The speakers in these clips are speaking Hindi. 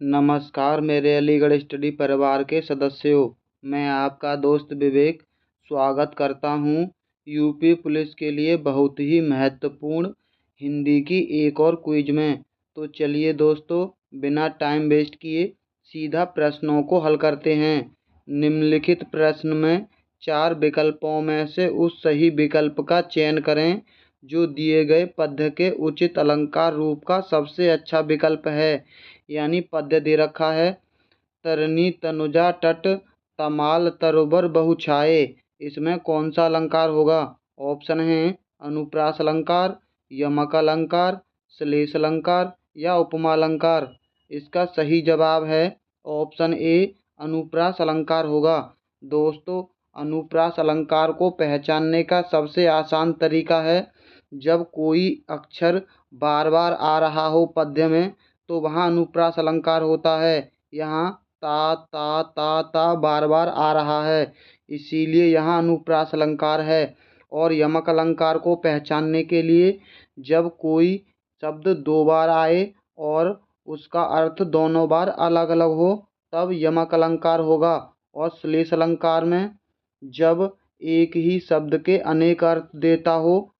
नमस्कार मेरे अलीगढ़ स्टडी परिवार के सदस्यों। मैं आपका दोस्त विवेक स्वागत करता हूं यूपी पुलिस के लिए बहुत ही महत्वपूर्ण हिंदी की एक और क्विज में। तो चलिए दोस्तों, बिना टाइम वेस्ट किए सीधा प्रश्नों को हल करते हैं। निम्नलिखित प्रश्न में 4 विकल्पों में से उस सही विकल्प का चयन करें जो दिए गए पद्य के उचित अलंकार रूप का सबसे अच्छा विकल्प है। यानी पद्य दे रखा है, तरनी तनुजा तट तमाल तरुबर बहुछाए। इसमें कौन सा अलंकार होगा? ऑप्शन है अनुप्रास अलंकार, यमक अलंकार, श्लेष अलंकार या उपमा अलंकार। इसका सही जवाब है ऑप्शन ए अनुप्रास अलंकार होगा। दोस्तों, अनुप्रास अलंकार को पहचानने का सबसे आसान तरीका है, जब कोई अक्षर बार बार आ रहा हो पद्य में तो वहाँ अनुप्रास अलंकार होता है। यहाँ ता बार बार आ रहा है, इसीलिए यहाँ अनुप्रास अलंकार है। और यमक अलंकार को पहचानने के लिए जब कोई शब्द 2 बार आए और उसका अर्थ दोनों बार अलग अलग हो तब यमक अलंकार होगा। और श्लेष अलंकार में जब एक ही शब्द के अनेक अर्थ देता हो,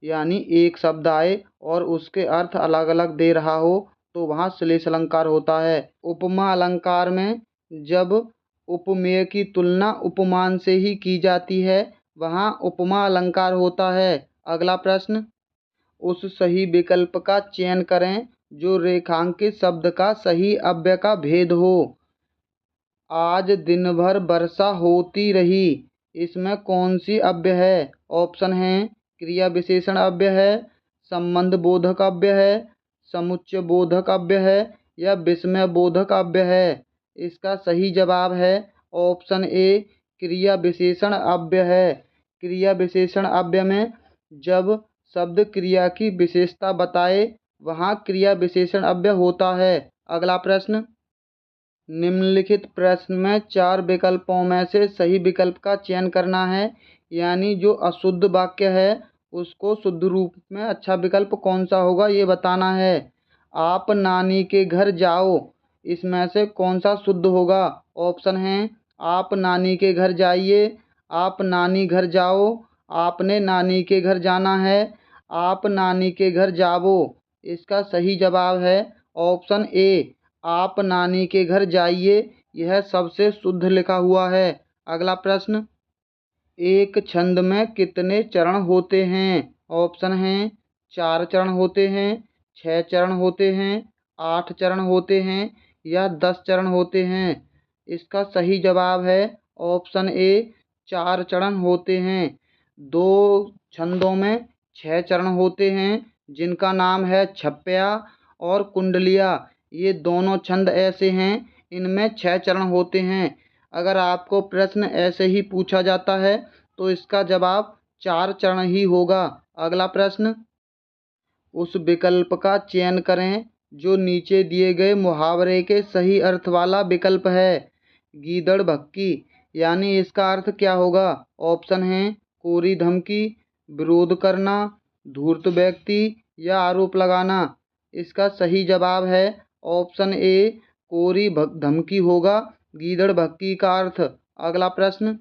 यानी एक शब्द आए और उसके अर्थ अलग अलग दे रहा हो तो वहाँ श्लेष अलंकार होता है। उपमा अलंकार में जब उपमेय की तुलना उपमान से ही की जाती है वहाँ उपमा अलंकार होता है। अगला प्रश्न, उस सही विकल्प का चयन करें जो रेखांकित शब्द का सही अव्यय का भेद हो। आज दिन भर वर्षा होती रही, इसमें कौन सी अव्यय है? ऑप्शन है क्रिया विशेषण अव्यय है, संबंध बोधक अव्यय है, समुच्चय बोधक अव्यय है या विस्मय बोधक अव्यय है। इसका सही जवाब है ऑप्शन ए क्रिया विशेषण अव्यय है। क्रिया विशेषण अव्यय में जब शब्द क्रिया की विशेषता बताए वहाँ क्रिया विशेषण अव्यय होता है। अगला प्रश्न, निम्नलिखित प्रश्न में 4 विकल्पों में से सही विकल्प का चयन करना है। यानी जो अशुद्ध वाक्य है उसको शुद्ध रूप में अच्छा विकल्प कौन सा होगा ये बताना है। आप नानी के घर जाओ, इसमें से कौन सा शुद्ध होगा? ऑप्शन है आप नानी के घर जाइए, आप नानी घर जाओ, आपने नानी के घर जाना है, आप नानी के घर जाओ। इसका सही जवाब है ऑप्शन ए आप नानी के घर जाइए, यह सबसे शुद्ध लिखा हुआ है। अगला प्रश्न, एक छंद में कितने चरण होते हैं? ऑप्शन हैं 4 चरण होते हैं, 6 चरण होते हैं, 8 चरण होते हैं या 10 चरण होते हैं। इसका सही जवाब है ऑप्शन ए 4 चरण होते हैं। 2 छंदों में 6 चरण होते हैं जिनका नाम है छप्पया और कुंडलिया। ये दोनों छंद ऐसे हैं इनमें 6 चरण होते हैं। अगर आपको प्रश्न ऐसे ही पूछा जाता है तो इसका जवाब 4 चरण ही होगा। अगला प्रश्न, उस विकल्प का चयन करें जो नीचे दिए गए मुहावरे के सही अर्थ वाला विकल्प है। गीदड़ भक्की, यानी इसका अर्थ क्या होगा? ऑप्शन है कोरी धमकी, विरोध करना, धूर्त व्यक्ति या आरोप लगाना। इसका सही जवाब है ऑप्शन ए कोरी धमकी होगा गीदड़ भक्की का अर्थ। अगला प्रश्न,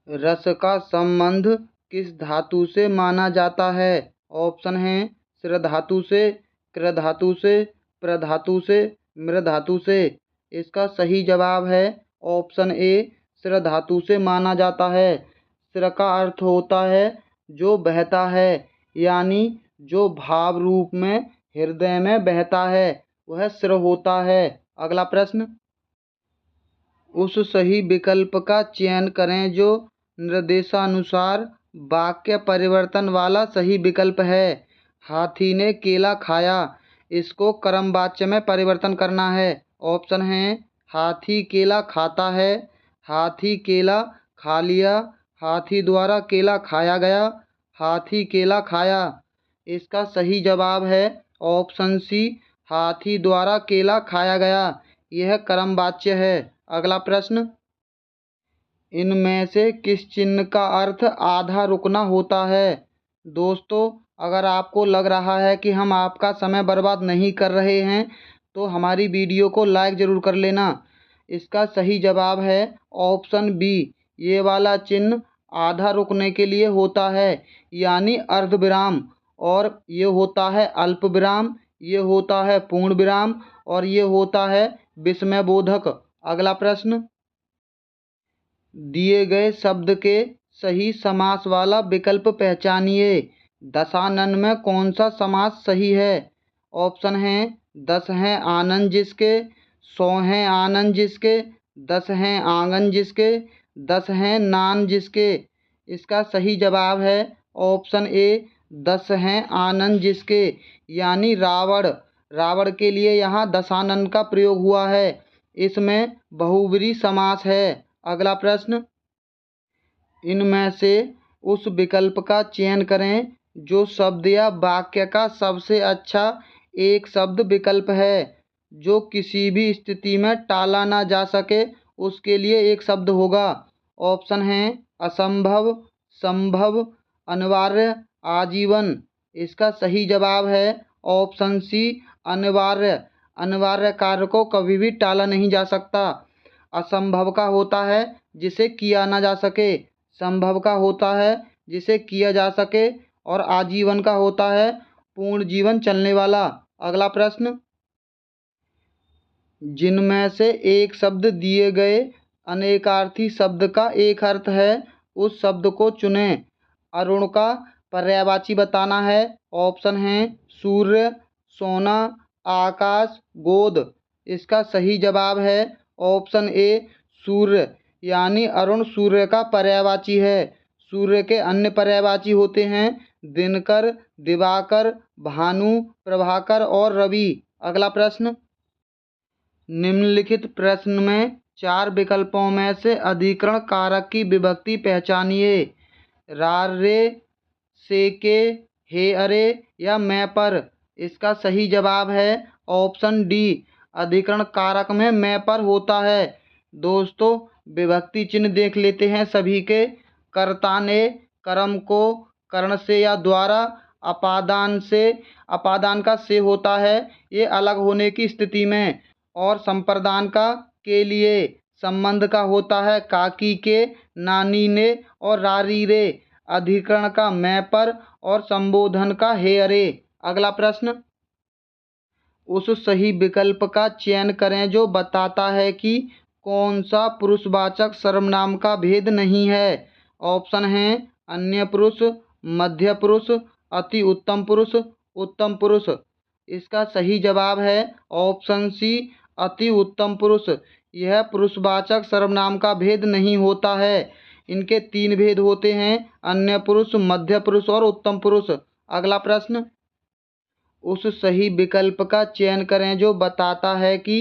रस का संबंध किस धातु से माना जाता है? ऑप्शन है सिर धातु से, कृ धातु से, प्रधातु से, मृ धातु से। इसका सही जवाब है ऑप्शन ए सिर धातु से माना जाता है। सिर का अर्थ होता है जो बहता है, यानी जो भाव रूप में हृदय में बहता है वह सिर होता है। अगला प्रश्न, उस सही विकल्प का चयन करें जो निर्देशानुसार वाक्य परिवर्तन वाला सही विकल्प है। हाथी ने केला खाया, इसको कर्म वाच्य में परिवर्तन करना है। ऑप्शन है हाथी केला खाता है, हाथी केला खा लिया, हाथी द्वारा केला खाया गया, हाथी केला खाया। इसका सही जवाब है ऑप्शन सी हाथी द्वारा केला खाया गया, यह कर्म वाच्य है। अगला प्रश्न, इनमें से किस चिन्ह का अर्थ आधा रुकना होता है? दोस्तों, अगर आपको लग रहा है कि हम आपका समय बर्बाद नहीं कर रहे हैं तो हमारी वीडियो को लाइक ज़रूर कर लेना। इसका सही जवाब है ऑप्शन बी, ये वाला चिन्ह आधा रुकने के लिए होता है, यानी अर्ध विराम। और ये होता है अल्प विराम, ये होता है पूर्ण विराम और ये होता है विस्मयबोधक। अगला प्रश्न, दिए गए शब्द के सही समास वाला विकल्प पहचानिए। दशानन में कौन सा समास सही है? ऑप्शन हैं 10 हैं आनन जिसके, 100 हैं आनन जिसके, 10 हैं आंगन जिसके, 10 हैं नान जिसके। इसका सही जवाब है ऑप्शन ए, 10 हैं आनन जिसके, यानी रावण। रावण के लिए यहाँ दशानन का प्रयोग हुआ है, इसमें बहुब्रीहि समास है। अगला प्रश्न, इनमें से उस विकल्प का चयन करें जो शब्द या वाक्य का सबसे अच्छा एक शब्द विकल्प है, जो किसी भी स्थिति में टाला ना जा सके उसके लिए एक शब्द होगा। ऑप्शन हैं असंभव, संभव, अनिवार्य, आजीवन। इसका सही जवाब है ऑप्शन सी, अनिवार्य। अनिवार्य कार्य को कभी भी टाला नहीं जा सकता। असंभव का होता है जिसे किया ना जा सके, संभव का होता है जिसे किया जा सके और आजीवन का होता है पूर्ण जीवन चलने वाला। अगला प्रश्न, जिनमें से एक शब्द दिए गए अनेकार्थी शब्द का एक अर्थ है, उस शब्द को चुनें। अरुण का पर्यायवाची बताना है। ऑप्शन हैं सूर्य, सोना, आकाश, गोद। इसका सही जवाब है ऑप्शन ए, सूर्य, यानी अरुण सूर्य का पर्यायवाची है। सूर्य के अन्य पर्यायवाची होते हैं दिनकर, दिवाकर, भानु, प्रभाकर और रवि। अगला प्रश्न, निम्नलिखित प्रश्न में 4 विकल्पों में से अधिकरण कारक की विभक्ति पहचानिए। रार रे, से के, हे अरे या मैं पर। इसका सही जवाब है ऑप्शन डी, अधिकरण कारक में मैं पर होता है। दोस्तों, विभक्ति चिन्ह देख लेते हैं सभी के। कर्ता ने कर्म को कर्ण से या द्वारा, अपादान से, अपादान का से होता है ये अलग होने की स्थिति में, और संप्रदान का के लिए, संबंध का होता है काकी के, नानी ने और रारी रे, अधिकरण का मैं पर और संबोधन का हे अरे। अगला प्रश्न, उस सही विकल्प का चयन करें जो बताता है कि कौन सा पुरुषवाचक सर्वनाम का भेद नहीं है। ऑप्शन हैं अन्य पुरुष, मध्य पुरुष, अति उत्तम पुरुष, उत्तम पुरुष। इसका सही जवाब है ऑप्शन सी, अति उत्तम पुरुष। यह पुरुषवाचक सर्वनाम का भेद नहीं होता है। इनके 3 भेद होते हैं, अन्य पुरुष, मध्य पुरुष और उत्तम पुरुष। अगला प्रश्न, उस सही विकल्प का चयन करें जो बताता है कि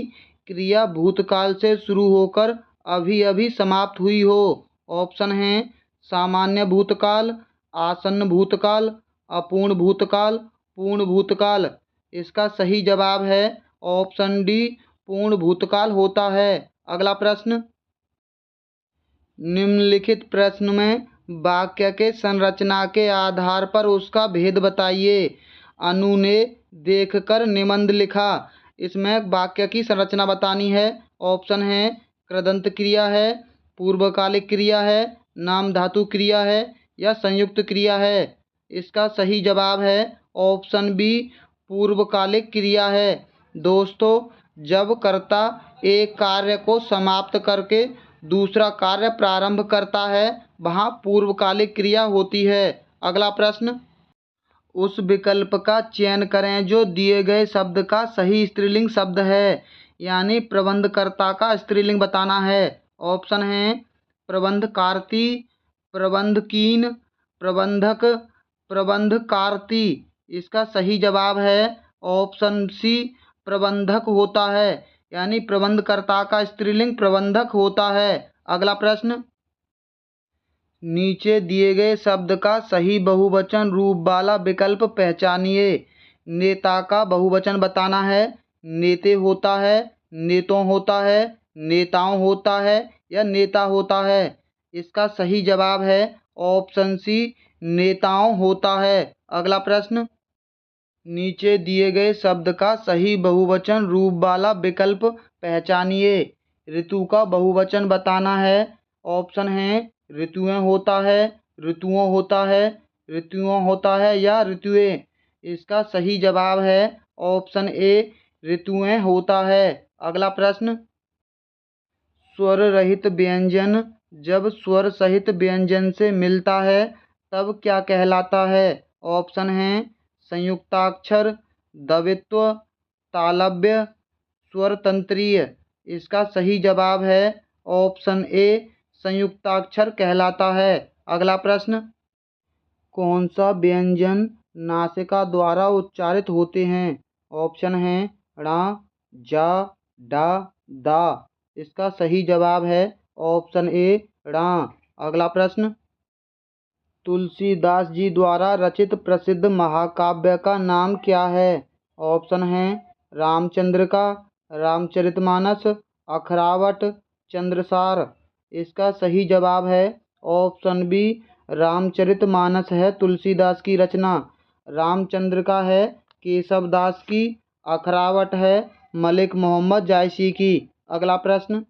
क्रिया भूतकाल से शुरू होकर अभी अभी समाप्त हुई हो। ऑप्शन हैं सामान्य भूतकाल, आसन्न भूतकाल, अपूर्ण भूतकाल, पूर्ण भूतकाल। इसका सही जवाब है ऑप्शन डी, पूर्ण भूतकाल होता है। अगला प्रश्न, निम्नलिखित प्रश्न में वाक्य के संरचना के आधार पर उसका भेद बताइए। अनु ने देखकर निबंध लिखा। इसमें वाक्य की संरचना बतानी है। ऑप्शन है कृदंत क्रिया है, पूर्वकालिक क्रिया है, नाम धातु क्रिया है या संयुक्त क्रिया है। इसका सही जवाब है ऑप्शन बी, पूर्वकालिक क्रिया है। दोस्तों, जब कर्ता एक कार्य को समाप्त करके दूसरा कार्य प्रारंभ करता है वहाँ पूर्वकालिक क्रिया होती है। अगला प्रश्न, उस विकल्प का चयन करें जो दिए गए शब्द का सही स्त्रीलिंग शब्द है, यानी प्रबंधकर्ता का स्त्रीलिंग बताना है। ऑप्शन हैं प्रबंधकार्ती, प्रबंधकीन, प्रबंधक, प्रबंधकार्ती। इसका सही जवाब है ऑप्शन सी, प्रबंधक होता है, यानी प्रबंधकर्ता का स्त्रीलिंग प्रबंधक होता है। अगला प्रश्न, नीचे दिए गए शब्द का सही बहुवचन रूप वाला विकल्प पहचानिए। नेता का बहुवचन बताना है। नेते होता है, नेतों होता है, नेताओं होता है या नेता होता है। इसका सही जवाब है ऑप्शन सी, नेताओं होता है। अगला प्रश्न, नीचे दिए गए शब्द का सही बहुवचन रूप वाला विकल्प पहचानिए। ऋतु का बहुवचन बताना है। ऑप्शन है ऋतुएं होता है, ऋतुओं होता है, ऋतुओं होता है या ऋतुएं। इसका सही जवाब है ऑप्शन ए ऋतुएं होता है। अगला प्रश्न, स्वर रहित व्यंजन जब स्वर सहित व्यंजन से मिलता है तब क्या कहलाता है? ऑप्शन है संयुक्ताक्षर, द्वित्व, तालव्य, स्वर तंत्रीय। इसका सही जवाब है ऑप्शन ए संयुक्ताक्षर कहलाता है। अगला प्रश्न, कौन सा व्यंजन नासिका द्वारा उच्चारित होते हैं? ऑप्शन है ण, ज, ड, द। इसका सही जवाब है ऑप्शन ए ण। अगला प्रश्न, तुलसीदास जी द्वारा रचित प्रसिद्ध महाकाव्य का नाम क्या है? ऑप्शन है रामचंद्र का, रामचरितमानस, अखरावट, चंद्रसार। इसका सही जवाब है ऑप्शन बी रामचरितमानस है तुलसीदास की रचना। रामचंद्र का है केशवदास की, अखरावट है मलिक मोहम्मद जायसी की। अगला प्रश्न,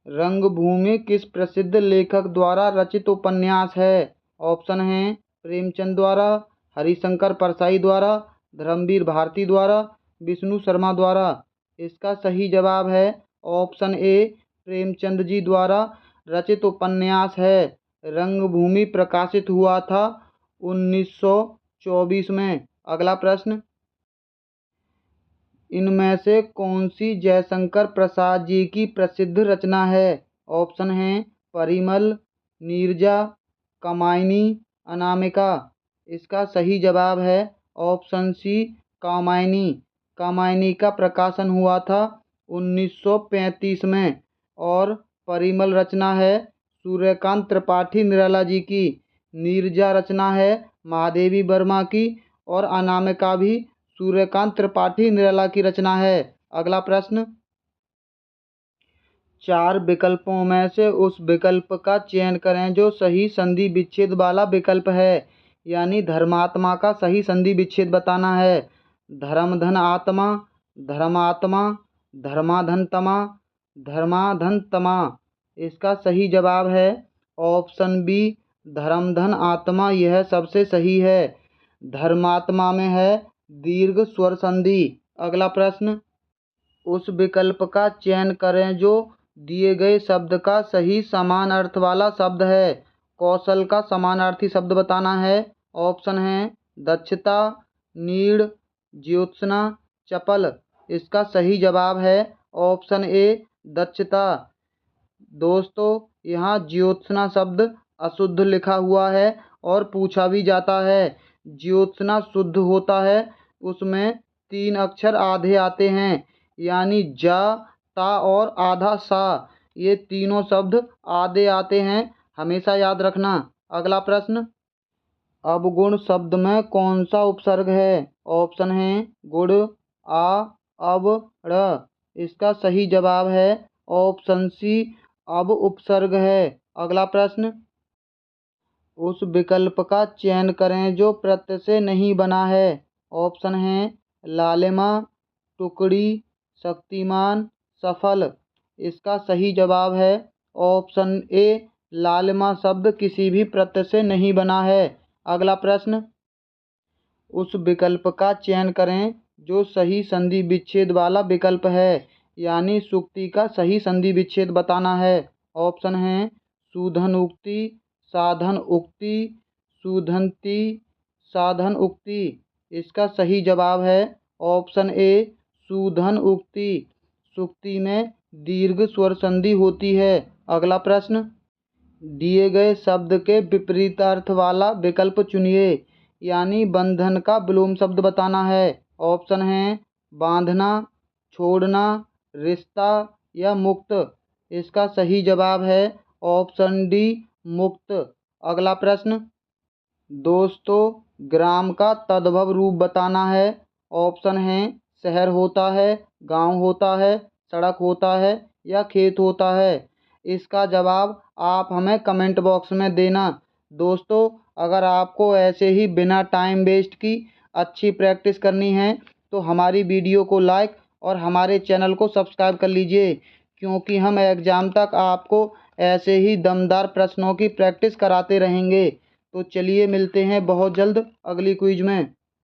रंगभूमि किस प्रसिद्ध लेखक द्वारा रचित उपन्यास है? ऑप्शन है प्रेमचंद द्वारा, हरिशंकर परसाई द्वारा, धर्मवीर भारती द्वारा, विष्णु शर्मा द्वारा। इसका सही जवाब है ऑप्शन ए प्रेमचंद जी द्वारा रचित उपन्यास है। रंगभूमि प्रकाशित हुआ था 1924 में। अगला प्रश्न, इनमें से कौन सी जयशंकर प्रसाद जी की प्रसिद्ध रचना है? ऑप्शन है परिमल, नीरजा, कामायनी, अनामिका। इसका सही जवाब है ऑप्शन सी कामायनी। कामायनी का प्रकाशन हुआ था 1935 में। और परिमल रचना है सूर्यकांत त्रिपाठी निराला जी की। नीरजा रचना है महादेवी वर्मा की। और अनामिका भी सूर्यकांत त्रिपाठी निराला की रचना है। अगला प्रश्न, चार विकल्पों में से उस विकल्प का चयन करें जो सही संधि विच्छेद वाला विकल्प है। यानी धर्मात्मा का सही संधि विच्छेद बताना है। धर्मधन आत्मा, धर्मात्मा, धर्माधनतमा, धर्माधनतमा। इसका सही जवाब है ऑप्शन बी धर्मधन आत्मा। यह सबसे सही है। धर्मात्मा में है दीर्घ स्वर संधि। अगला प्रश्न, उस विकल्प का चयन करें जो दिए गए शब्द का सही समान अर्थ वाला शब्द है। कौशल का समानार्थी शब्द बताना है। ऑप्शन है दक्षता, नीड़, ज्योत्सना, चपल। इसका सही जवाब है ऑप्शन ए दक्षता। दोस्तों, यहाँ ज्योत्सना शब्द अशुद्ध लिखा हुआ है और पूछा भी जाता है। ज्योत्सना शुद्ध होता है, उसमें 3 अक्षर आधे आते हैं। यानी ज, ता और आधा सा, ये तीनों शब्द आधे आते हैं, हमेशा याद रखना। अगला प्रश्न, अवगुण शब्द में कौन सा उपसर्ग है? ऑप्शन है गुण, आ, अब, ड़। इसका सही जवाब है ऑप्शन सी अब उपसर्ग है। अगला प्रश्न, उस विकल्प का चयन करें जो प्रत्यय से नहीं बना है। ऑप्शन है लालिमा, टुकड़ी, शक्तिमान, सफल। इसका सही जवाब है ऑप्शन ए लालिमा शब्द किसी भी प्रत्यय से नहीं बना है। अगला प्रश्न, उस विकल्प का चयन करें जो सही संधि विच्छेद वाला विकल्प है। यानी सुक्ति का सही संधि विच्छेद बताना है। ऑप्शन है सूधन उक्ति, साधन उक्ति, सुधंती, साधन उक्ति। इसका सही जवाब है ऑप्शन ए सुधन उक्ति। सुक्ति में दीर्घ स्वर संधि होती है। अगला प्रश्न, दिए गए शब्द के विपरीतार्थ वाला विकल्प चुनिए। यानी बंधन का विलोम शब्द बताना है। ऑप्शन है बांधना, छोड़ना, रिश्ता या मुक्त। इसका सही जवाब है ऑप्शन डी मुक्त। अगला प्रश्न, दोस्तों, ग्राम का तद्भव रूप बताना है। ऑप्शन है शहर होता है, गांव होता है, सड़क होता है या खेत होता है। इसका जवाब आप हमें कमेंट बॉक्स में देना। दोस्तों, अगर आपको ऐसे ही बिना टाइम वेस्ट की अच्छी प्रैक्टिस करनी है तो हमारी वीडियो को लाइक और हमारे चैनल को सब्सक्राइब कर लीजिए, क्योंकि हम एग्ज़ाम तक आपको ऐसे ही दमदार प्रश्नों की प्रैक्टिस कराते रहेंगे। तो चलिए मिलते हैं बहुत जल्द अगली क्विज में।